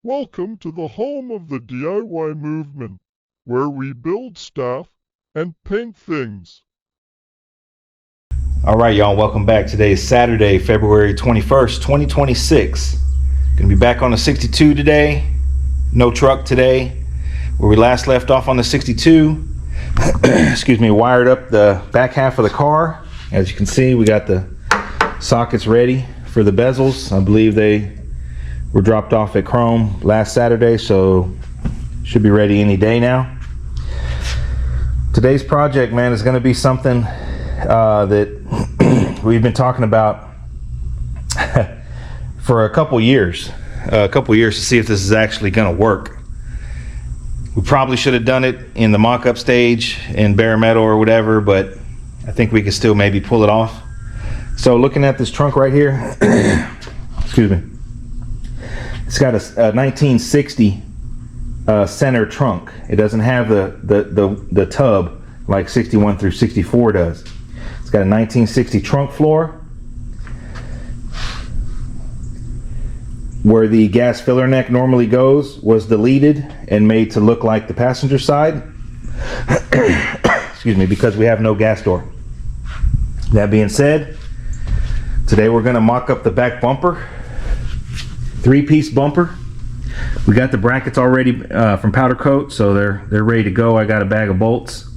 Welcome to the home of the DIY movement, where we build stuff and paint things. All right, y'all, welcome back. Today is Saturday, February 21st, 2026. Gonna be back on the 62 today. No truck today. Where we last left off on the 62, excuse me, wired up the back half of the car. As you can see, we got the sockets ready for the bezels. I believe they were dropped off at Chrome last Saturday, so should be ready any day now. Today's project, man, is going to be something that we've been talking about for a couple years to see if this is actually going to work. We probably should have done it in the mock-up stage in bare metal or whatever, but I think we could still maybe pull it off. So looking at this trunk right here, excuse me, it's got a 1960 center trunk. It doesn't have the tub like 61 through 64 does. It's got a 1960 trunk floor. Where the gas filler neck normally goes was deleted and made to look like the passenger side. Excuse me, because we have no gas door. That being said, today we're going to mock up the back bumper. 3-piece bumper. We got the brackets already from powder coat, so they're ready to go. I got a bag of bolts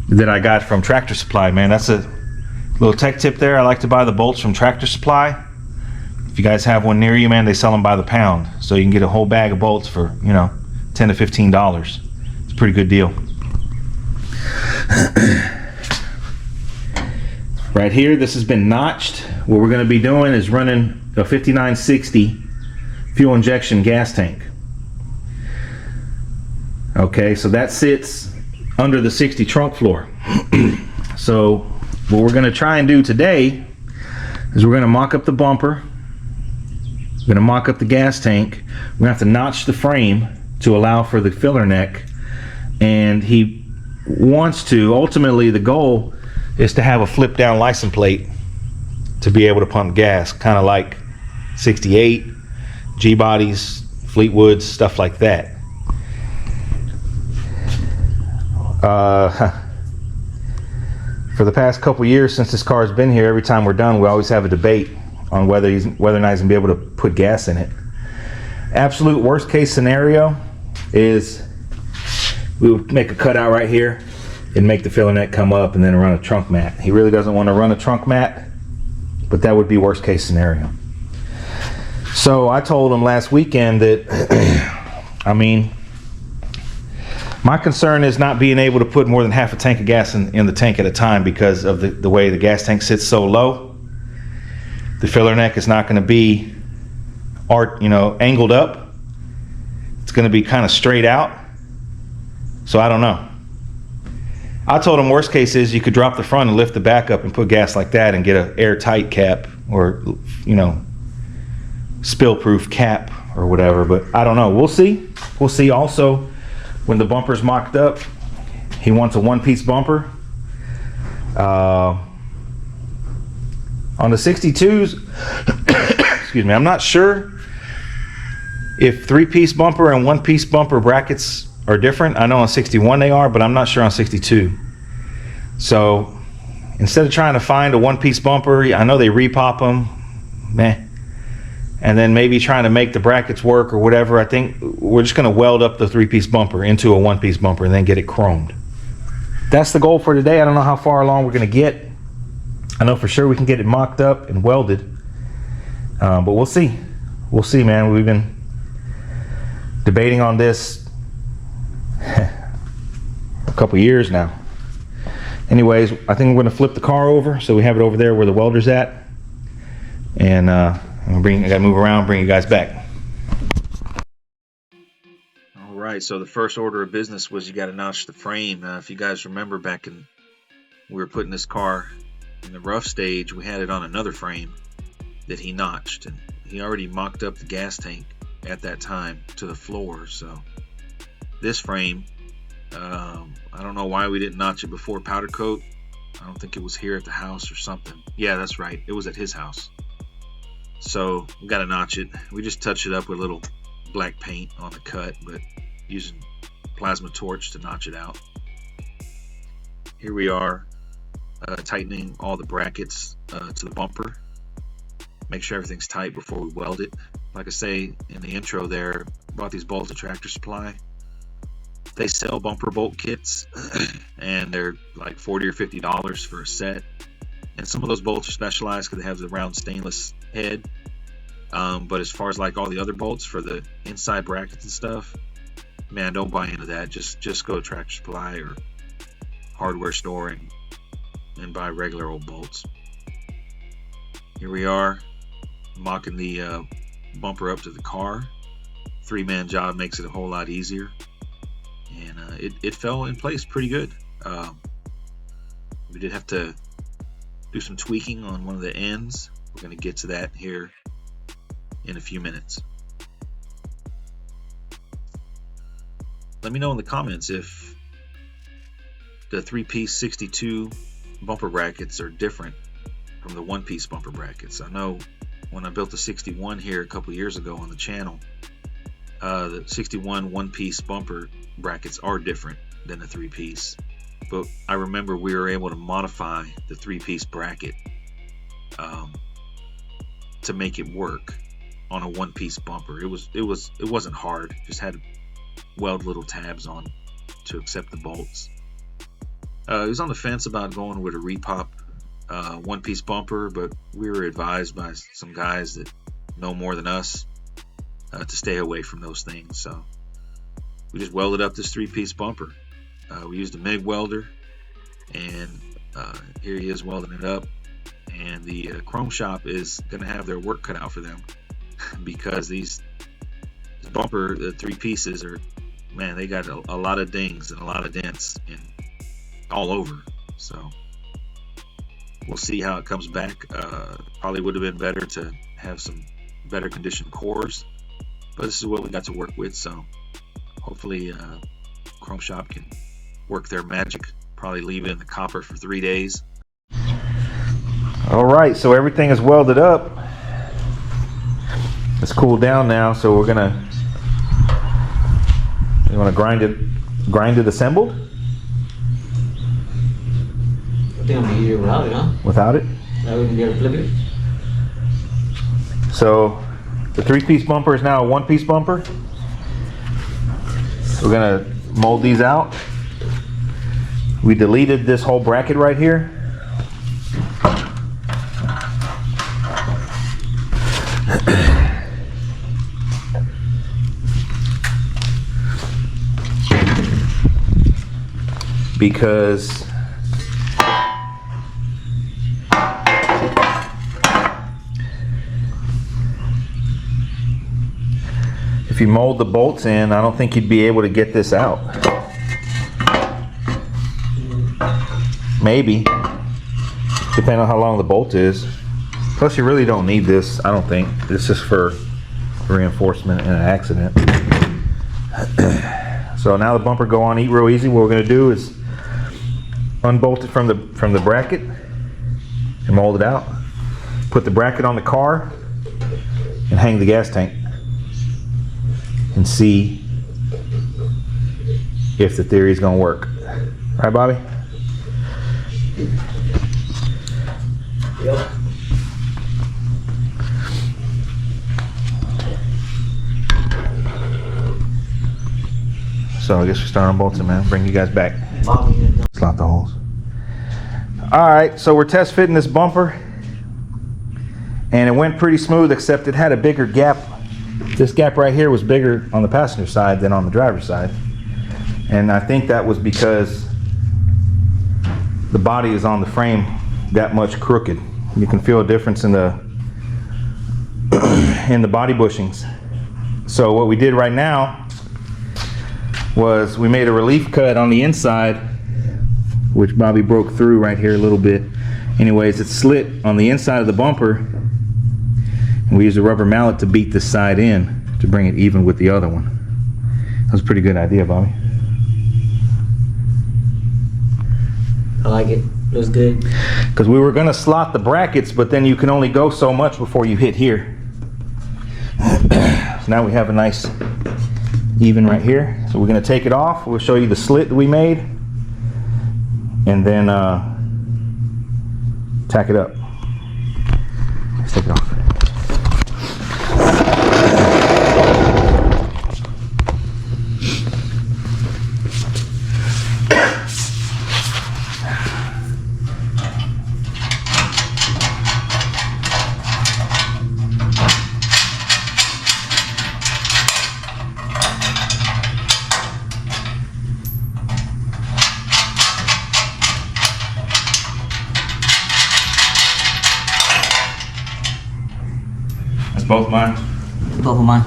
that I got from Tractor Supply, man. That's a little tech tip there. I like to buy the bolts from Tractor Supply. If you guys have one near you, man, they sell them by the pound, so you can get a whole bag of bolts for, you know, $10 to $15. It's a pretty good deal. Right here, this has been notched. What we're going to be doing is running a 5960 fuel injection gas tank. Okay, so that sits under the 60 trunk floor. So what we're going to try and do today is we're going to mock up the bumper. We're going to mock up the gas tank. We're going to have to notch the frame to allow for the filler neck. And he wants to, ultimately the goal is to have a flip down license plate to be able to pump gas, kind of like 68, G-bodies, Fleetwoods, stuff like that. For the past couple years since this car has been here, every time we're done, we always have a debate on whether or not he's going to be able to put gas in it. Absolute worst case scenario is we would make a cutout right here and make the filler neck come up and then run a trunk mat. He really doesn't want to run a trunk mat, but that would be worst case scenario. So I told him last weekend that, I mean, my concern is not being able to put more than half a tank of gas in the tank at a time because of the way the gas tank sits so low. The filler neck is not going to be angled up. It's going to be kind of straight out. So I don't know. I told him worst case is you could drop the front and lift the back up and put gas like that and get an airtight cap or, you know, spill-proof cap or whatever. But I don't know. We'll see. We'll see. Also, when the bumper's mocked up, he wants a 1-piece bumper. On the 62s, excuse me, I'm not sure if 3-piece bumper and 1-piece bumper brackets are different. I know on 61 they are, but I'm not sure on 62. So instead of trying to find a 1-piece bumper, I know they repop them, and then maybe trying to make the brackets work or whatever, I think we're just going to weld up the 3-piece bumper into a 1-piece bumper and then get it chromed. That's the goal for today. I don't know how far along we're going to get. I know for sure we can get it mocked up and welded, but we'll see. We'll see, man. We've been debating on this a couple years now. Anyways, I think we're going to flip the car over so we have it over there where the welder's at, and I got to move around, bring you guys back. All right, so the first order of business was you got to notch the frame. If you guys remember back in, we were putting this car in the rough stage, we had it on another frame that he notched, and he already mocked up the gas tank at that time to the floor. So this frame, I don't know why we didn't notch it before powder coat. I don't think it was here at the house or something. Yeah, that's right, it was at his house. So we got to notch it. We just touch it up with a little black paint on the cut, but using plasma torch to notch it out. Here we are tightening all the brackets to the bumper. Make sure everything's tight before we weld it. Like I say in the intro there, bought these bolts at Tractor Supply. They sell bumper bolt kits and they're like $40 or $50 for a set. And some of those bolts are specialized because they have the round stainless head. But as far as like all the other bolts for the inside brackets and stuff, man, don't buy into that. Just go to Tractor Supply or hardware store and buy regular old bolts. Here we are, mocking the bumper up to the car. 3-man job makes it a whole lot easier, and it fell in place pretty good. We did have to do some tweaking on one of the ends. We're going to get to that here in a few minutes. Let me know in the comments if the 3-piece 62 bumper brackets are different from the 1-piece bumper brackets. I know when I built the 61 here a couple years ago on the channel, the 61 1-piece bumper brackets are different than the 3-piece, but I remember we were able to modify the 3-piece bracket to make it work on a 1-piece bumper. It wasn't hard, just had to weld little tabs on to accept the bolts. He was on the fence about going with a repop 1-piece bumper, but we were advised by some guys that know more than us to stay away from those things. So we just welded up this 3-piece bumper. We used a MIG welder, and here he is welding it up. And the chrome shop is going to have their work cut out for them because this bumper, the 3 pieces are, man, they got a lot of dings and a lot of dents and all over. So we'll see how it comes back. Probably would have been better to have some better conditioned cores, but this is what we got to work with. So hopefully Chrome Shop can work their magic. Probably leave it in the copper for 3 days. All right, so everything is welded up. It's cooled down now, so we're gonna grind it assembled. I think it'll be easier without it, huh? Without it? I wouldn't be able to flip it. So the 3-piece bumper is now a 1-piece bumper. We're gonna mold these out. We deleted this whole bracket right here. Because if you mold the bolts in, I don't think you'd be able to get this out. Maybe, depending on how long the bolt is. Plus, you really don't need this, I don't think. This is for reinforcement in an accident. So now the bumper go on real easy. What we're going to do is unbolt it from the bracket and mold it out. Put the bracket on the car and hang the gas tank and see if the theory is going to work. Right, Bobby? Yep. So I guess we start unbolting, man. Bring you guys back. Bobby, Slot the holes. Alright, so we're test fitting this bumper, and it went pretty smooth, except it had a bigger gap. This gap right here was bigger on the passenger side than on the driver's side, and I think that was because the body is on the frame that much crooked. You can feel a difference in the in the body bushings. So what we did right now was we made a relief cut on the inside, which Bobby broke through right here a little bit. Anyways, it's slit on the inside of the bumper, and we used a rubber mallet to beat this side in to bring it even with the other one. That was a pretty good idea, Bobby. I like it. Looks good. Because we were going to slot the brackets, but then you can only go so much before you hit here. So now we have a nice even right here. So we're going to take it off. We'll show you the slit that we made, and then tack it up. Let's take it off. Both mine? Both of mine.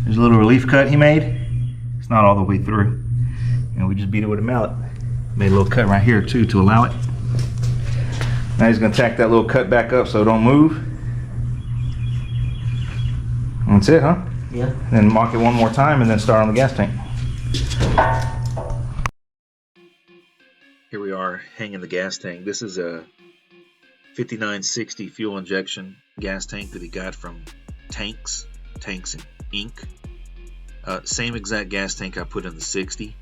There's a little relief cut he made. It's not all the way through. And we just beat it with a mallet. Made a little cut right here too to allow it. Now he's gonna tack that little cut back up so it don't move. That's it, huh? Yeah. Then mark it one more time and then start on the gas tank. Here we are hanging the gas tank. This is a 5960 fuel injection gas tank that he got from Tanks and Inc. Same exact gas tank I put in the 60.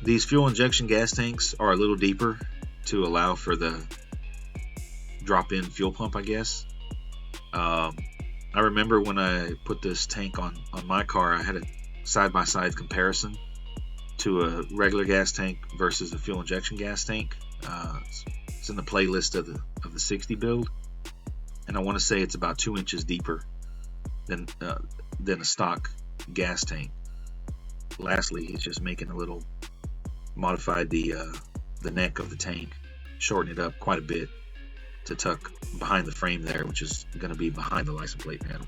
These fuel injection gas tanks are a little deeper to allow for the drop-in fuel pump, I guess. I remember when I put this tank on my car, I had a side-by-side comparison to a regular gas tank versus a fuel injection gas tank. It's in the playlist of the 60 build, and I want to say it's about 2 inches deeper than a stock gas tank. Lastly, he's just making a little modified the neck of the tank, shorten it up quite a bit to tuck behind the frame there, which is going to be behind the license plate panel.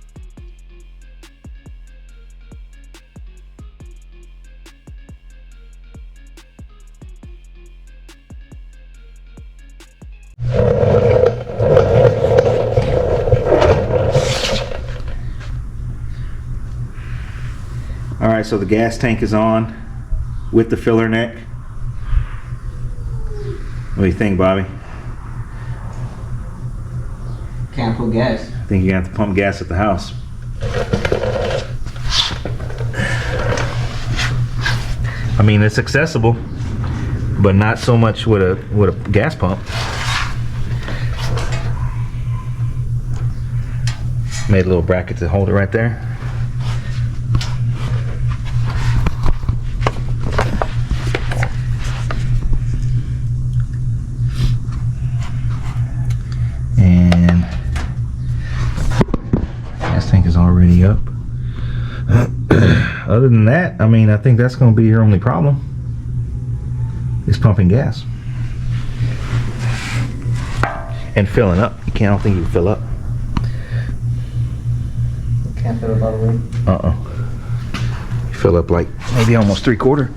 Alright, so the gas tank is on with the filler neck. What do you think, Bobby? Can't put gas. I think you're going to have to pump gas at the house. I mean, it's accessible, but not so much with a gas pump. Made a little bracket to hold it right there. And gas tank is already up. Other than that, I mean, I think that's going to be your only problem, is pumping gas and filling up. I don't think you can fill up. Can't fill it all the way. You fill up like maybe almost 3/4.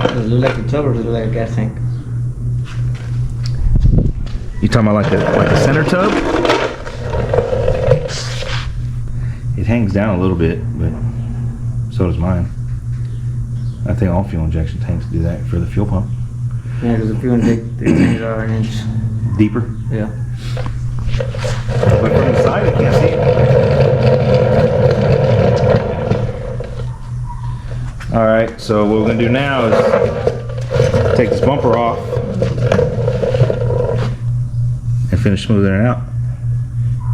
Does it look like a tub or does it look like a gas tank? You talking about like a center tub? It hangs down a little bit, but so does mine. I think all fuel injection tanks do that for the fuel pump. Yeah, because the fuel injection tanks are an inch Deeper. Yeah. But from the side, I can't see it. Alright, so what we're going to do now is take this bumper off and finish smoothing it out.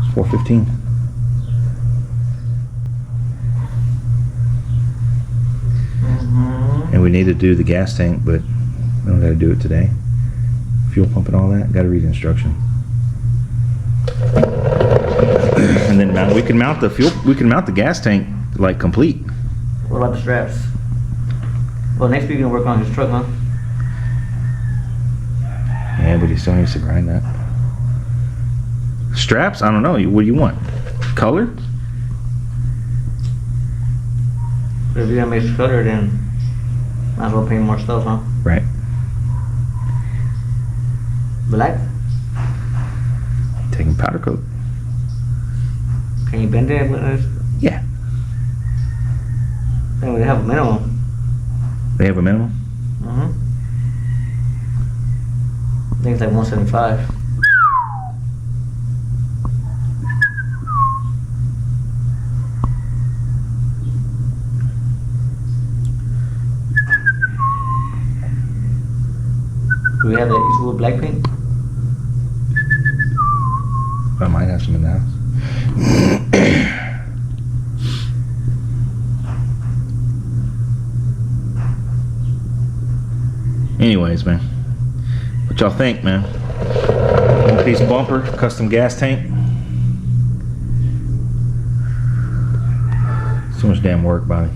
It's 415. And we need to do the gas tank, but we don't got to do it today. Fuel pump and all that, got to read the instruction. And then we can mount the gas tank like complete. What about the straps? Well, next week you're gonna work on his truck, huh? Yeah, but he still needs to grind that. Straps? I don't know. What do you want? Color? But if you're gonna make color, then might as well paint more stuff, huh? Right. Black? Taking powder coat. Can you bend it with this? Yeah. Then we have a minimum. They have a minimum? Mm-hmm. I think it's like 175. Do we have that Eastwood black paint? I might have some in the house. Anyways, man, what y'all think, man? One piece bumper, custom gas tank. So much damn work, Bobby.